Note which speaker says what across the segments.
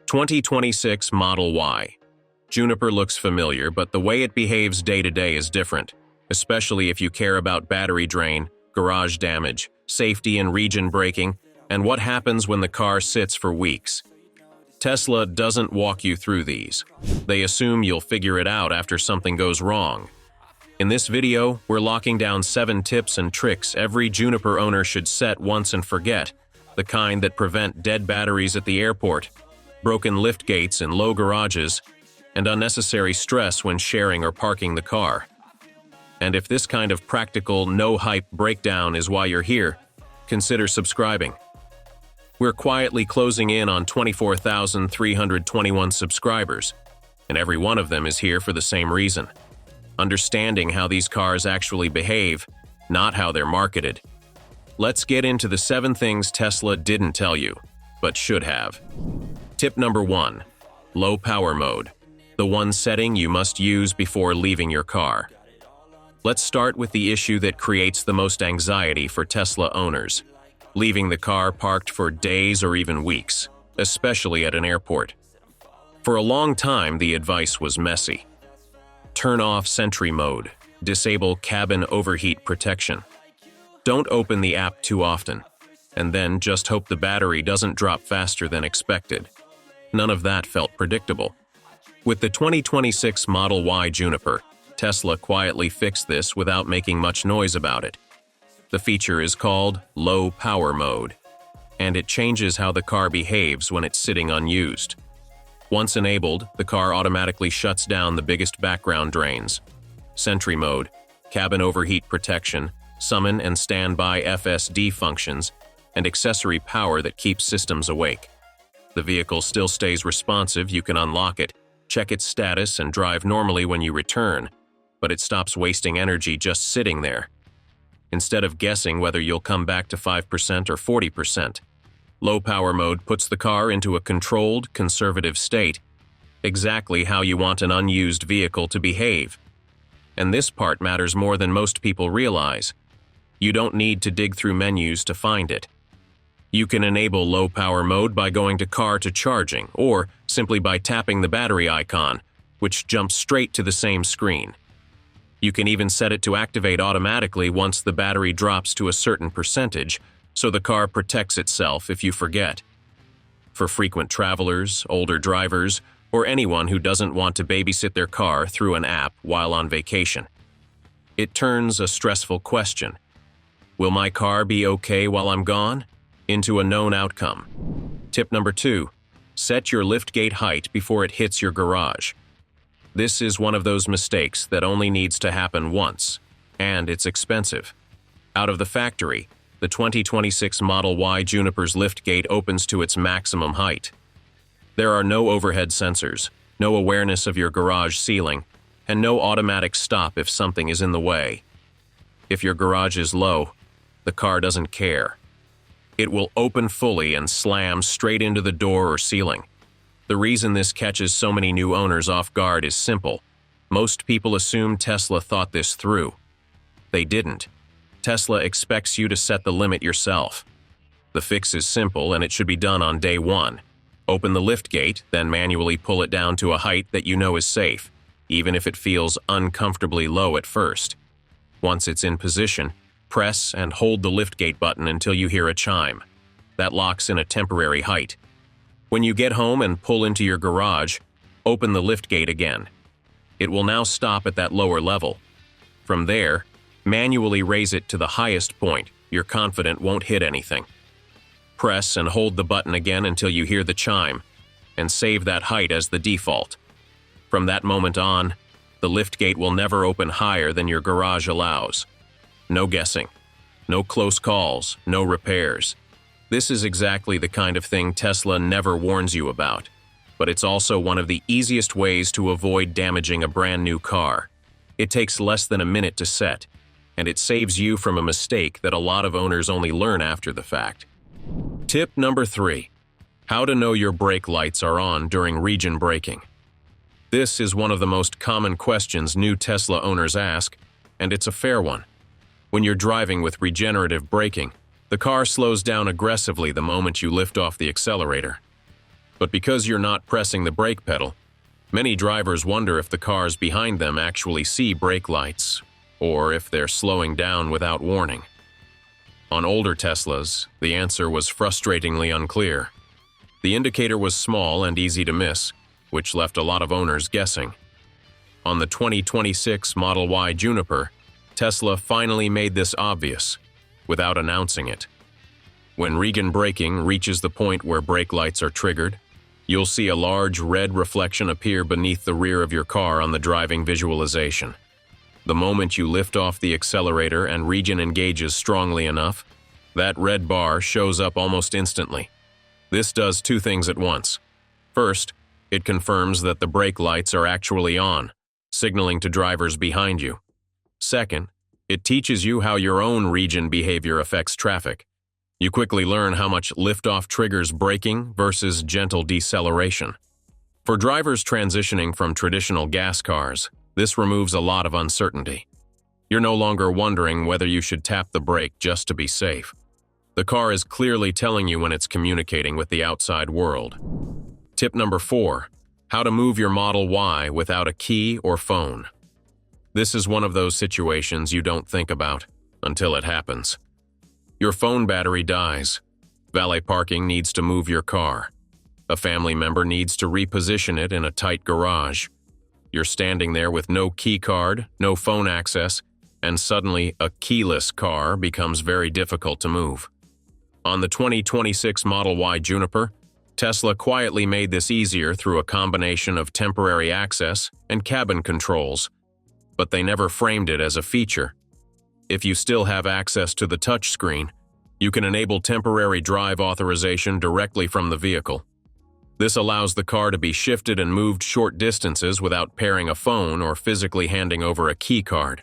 Speaker 1: 2026 Model Y. Juniper looks familiar, but the way it behaves day to day is different, especially if you care about battery drain, garage damage, safety and Regen braking, and what happens when the car sits for weeks. Tesla doesn't walk you through these. They assume you'll figure it out after something goes wrong. In this video, we're locking down 7 tips and tricks every Juniper owner should set once and forget, the kind that prevent dead batteries at the airport, broken lift gates in low garages, and unnecessary stress when sharing or parking the car. And if this kind of practical, no-hype breakdown is why you're here, consider subscribing. We're quietly closing in on 24,321 subscribers, and every one of them is here for the same reason: understanding how these cars actually behave, not how they're marketed. Let's get into the 7 things Tesla didn't tell you, but should have. Tip number 1. Low power mode. The one setting you must use before leaving your car. Let's start with the issue that creates the most anxiety for Tesla owners: leaving the car parked for days or even weeks, especially at an airport. For a long time, the advice was messy. Turn off Sentry mode. Disable cabin overheat protection. Don't open the app too often, and then just hope the battery doesn't drop faster than expected. None of that felt predictable. With the 2026 Model Y Juniper, Tesla quietly fixed this without making much noise about it. The feature is called Low Power Mode, and it changes how the car behaves when it's sitting unused. Once enabled, the car automatically shuts down the biggest background drains: Sentry mode, cabin overheat protection, summon and standby FSD functions, and accessory power that keeps systems awake. The vehicle still stays responsive. You can unlock it, check its status, and drive normally when you return, but it stops wasting energy just sitting there. Instead of guessing whether you'll come back to 5% or 40%, low power mode puts the car into a controlled, conservative state, exactly how you want an unused vehicle to behave. And this part matters more than most people realize. You don't need to dig through menus to find it. You can enable low power mode by going to car to charging, or simply by tapping the battery icon, which jumps straight to the same screen. You can even set it to activate automatically once the battery drops to a certain percentage, so the car protects itself if you forget. For frequent travelers, older drivers, or anyone who doesn't want to babysit their car through an app while on vacation. It turns a stressful question: will my car be okay while I'm gone? Into a known outcome. Tip number 2. Set your liftgate height before it hits your garage. This is one of those mistakes that only needs to happen once, and it's expensive. Out of the factory, the 2026 Model Y Juniper's liftgate opens to its maximum height. There are no overhead sensors, no awareness of your garage ceiling, and no automatic stop if something is in the way. If your garage is low, the car doesn't care. It will open fully and slam straight into the door or ceiling. The reason this catches so many new owners off guard is simple. Most people assume Tesla thought this through. They didn't. Tesla expects you to set the limit yourself. The fix is simple, and it should be done on day 1. Open the liftgate, then manually pull it down to a height that you know is safe, even if it feels uncomfortably low at first. Once it's in position, press and hold the liftgate button until you hear a chime. That locks in a temporary height. When you get home and pull into your garage, open the liftgate again. It will now stop at that lower level. From there, manually raise it to the highest point you're confident won't hit anything. Press and hold the button again until you hear the chime, and save that height as the default. From that moment on, the liftgate will never open higher than your garage allows. No guessing, no close calls, no repairs. This is exactly the kind of thing Tesla never warns you about, but it's also one of the easiest ways to avoid damaging a brand new car. It takes less than a minute to set, and it saves you from a mistake that a lot of owners only learn after the fact. Tip number 3. How to know your brake lights are on during Regen braking. This is one of the most common questions new Tesla owners ask, and it's a fair one. When you're driving with regenerative braking, the car slows down aggressively the moment you lift off the accelerator. But because you're not pressing the brake pedal, many drivers wonder if the cars behind them actually see brake lights, or if they're slowing down without warning. On older Teslas, the answer was frustratingly unclear. The indicator was small and easy to miss, which left a lot of owners guessing. On the 2026 Model Y Juniper, Tesla finally made this obvious, without announcing it. When Regen braking reaches the point where brake lights are triggered, you'll see a large red reflection appear beneath the rear of your car on the driving visualization. The moment you lift off the accelerator and Regen engages strongly enough, that red bar shows up almost instantly. This does two things at once. First, it confirms that the brake lights are actually on, signaling to drivers behind you. Second, it teaches you how your own Regen behavior affects traffic. You quickly learn how much liftoff triggers braking versus gentle deceleration. For drivers transitioning from traditional gas cars, this removes a lot of uncertainty. You're no longer wondering whether you should tap the brake just to be safe. The car is clearly telling you when it's communicating with the outside world. Tip number 4, how to move your Model Y without a key or phone. This is one of those situations you don't think about until it happens. Your phone battery dies. Valet parking needs to move your car. A family member needs to reposition it in a tight garage. You're standing there with no key card, no phone access, and suddenly a keyless car becomes very difficult to move. On the 2026 Model Y Juniper, Tesla quietly made this easier through a combination of temporary access and cabin controls, but they never framed it as a feature. If you still have access to the touchscreen, you can enable temporary drive authorization directly from the vehicle. This allows the car to be shifted and moved short distances without pairing a phone or physically handing over a key card.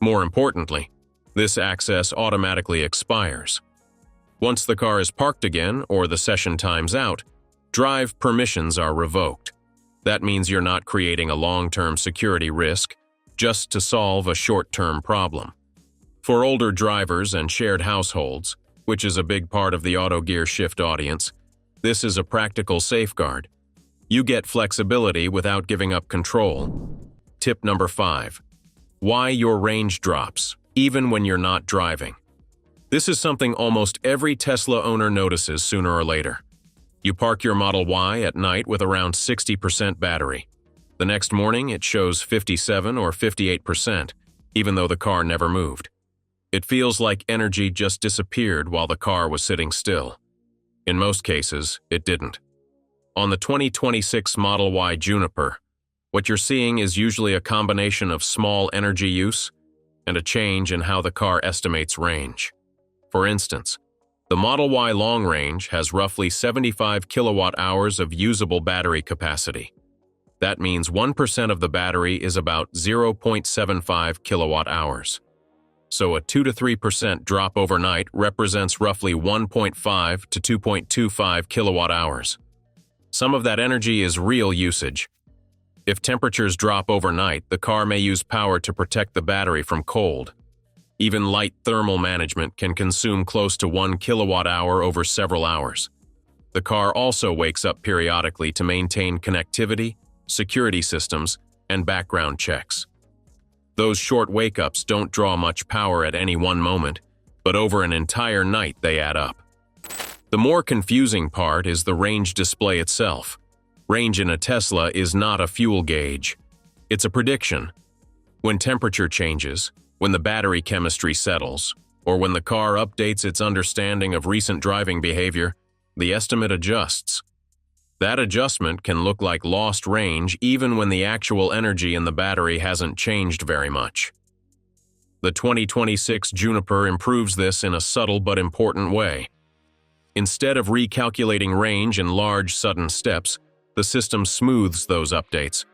Speaker 1: More importantly, this access automatically expires. Once the car is parked again or the session times out, drive permissions are revoked. That means you're not creating a long-term security risk just to solve a short-term problem. For older drivers and shared households, which is a big part of the autogearshift audience, this is a practical safeguard. You get flexibility without giving up control. Tip number 5. Why your range drops, even when you're not driving. This is something almost every Tesla owner notices sooner or later. You park your Model Y at night with around 60% battery. The next morning, it shows 57 or 58%, even though the car never moved. It feels like energy just disappeared while the car was sitting still. In most cases, it didn't. On the 2026 Model Y Juniper, what you're seeing is usually a combination of small energy use and a change in how the car estimates range. For instance, the Model Y Long Range has roughly 75 kilowatt-hours of usable battery capacity. That means 1% of the battery is about 0.75 kilowatt-hours. So a 2 to 3% drop overnight represents roughly 1.5 to 2.25 kilowatt-hours. Some of that energy is real usage. If temperatures drop overnight, the car may use power to protect the battery from cold. Even light thermal management can consume close to 1 kilowatt-hour over several hours. The car also wakes up periodically to maintain connectivity, security systems, and background checks. Those short wake-ups don't draw much power at any one moment, but over an entire night they add up. The more confusing part is the range display itself. Range in a Tesla is not a fuel gauge. It's a prediction. When temperature changes, when the battery chemistry settles, or when the car updates its understanding of recent driving behavior, the estimate adjusts. That adjustment can look like lost range even when the actual energy in the battery hasn't changed very much. The 2026 Juniper improves this in a subtle but important way. Instead of recalculating range in large, sudden steps, the system smooths those updates.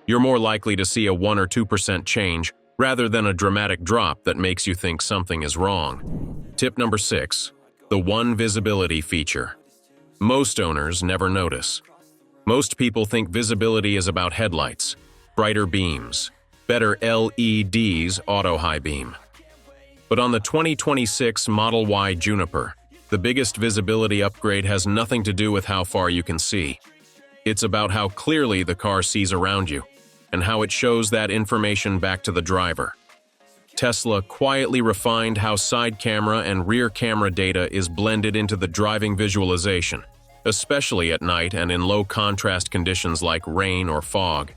Speaker 1: You're more likely to see a 1 or 2% change rather than a dramatic drop that makes you think something is wrong. Tip number 6. The One Visibility feature. Most owners never notice. Most people think visibility is about headlights, brighter beams, better LEDs, auto high beam. But on the 2026 Model Y Juniper, The biggest visibility upgrade has nothing to do with how far you can see. It's about how clearly the car sees around you, and how it shows that information back to the driver. Tesla quietly refined how side camera and rear camera data is blended into the driving visualization, especially at night and in low-contrast conditions like rain or fog.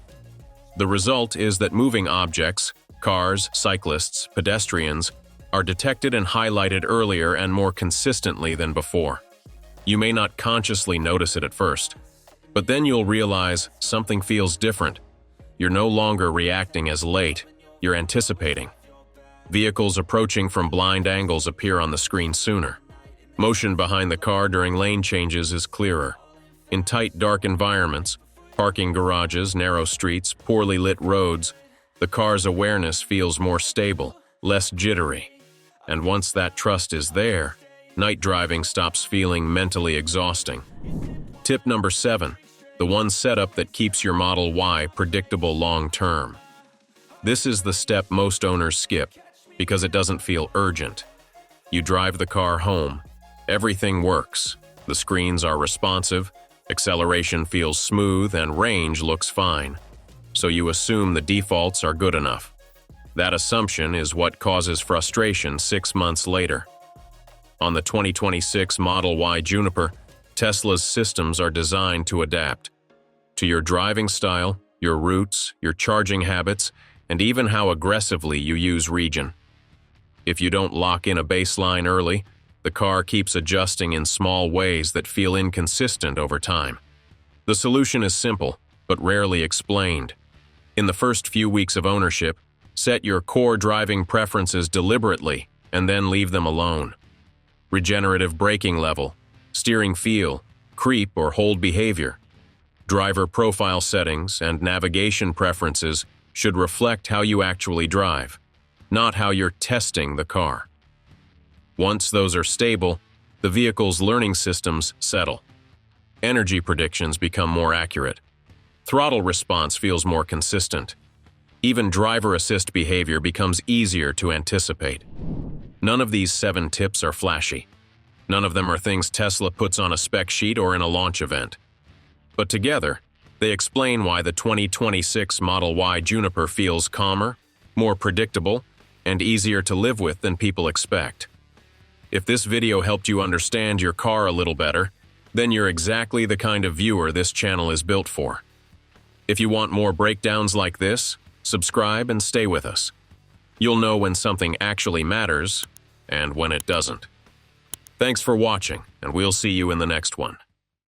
Speaker 1: The result is that moving objects, cars, cyclists, pedestrians, are detected and highlighted earlier and more consistently than before. You may not consciously notice it at first, but then you'll realize something feels different. You're no longer reacting as late, you're anticipating. Vehicles approaching from blind angles appear on the screen sooner. Motion behind the car during lane changes is clearer. In tight, dark environments, parking garages, narrow streets, poorly lit roads, the car's awareness feels more stable, less jittery. And once that trust is there, night driving stops feeling mentally exhausting. Tip number 7, the one setup that keeps your Model Y predictable long-term. This is the step most owners skip because it doesn't feel urgent. You drive the car home. Everything works. The screens are responsive, acceleration feels smooth, and range looks fine. So you assume the defaults are good enough. That assumption is what causes frustration 6 months later. On the 2026 Model Y Juniper, Tesla's systems are designed to adapt to your driving style, your routes, your charging habits, and even how aggressively you use Regen. If you don't lock in a baseline early, the car keeps adjusting in small ways that feel inconsistent over time. The solution is simple, but rarely explained. In the first few weeks of ownership, set your core driving preferences deliberately and then leave them alone. Regenerative braking level, steering feel, creep or hold behavior. Driver profile settings and navigation preferences should reflect how you actually drive, not how you're testing the car. Once those are stable, the vehicle's learning systems settle. Energy predictions become more accurate. Throttle response feels more consistent. Even driver assist behavior becomes easier to anticipate. None of these 7 tips are flashy. None of them are things Tesla puts on a spec sheet or in a launch event. But together, they explain why the 2026 Model Y Juniper feels calmer, more predictable, and easier to live with than people expect. If this video helped you understand your car a little better, then you're exactly the kind of viewer this channel is built for. If you want more breakdowns like this, subscribe and stay with us. You'll know when something actually matters and when it doesn't. Thanks for watching, and we'll see you in the next one.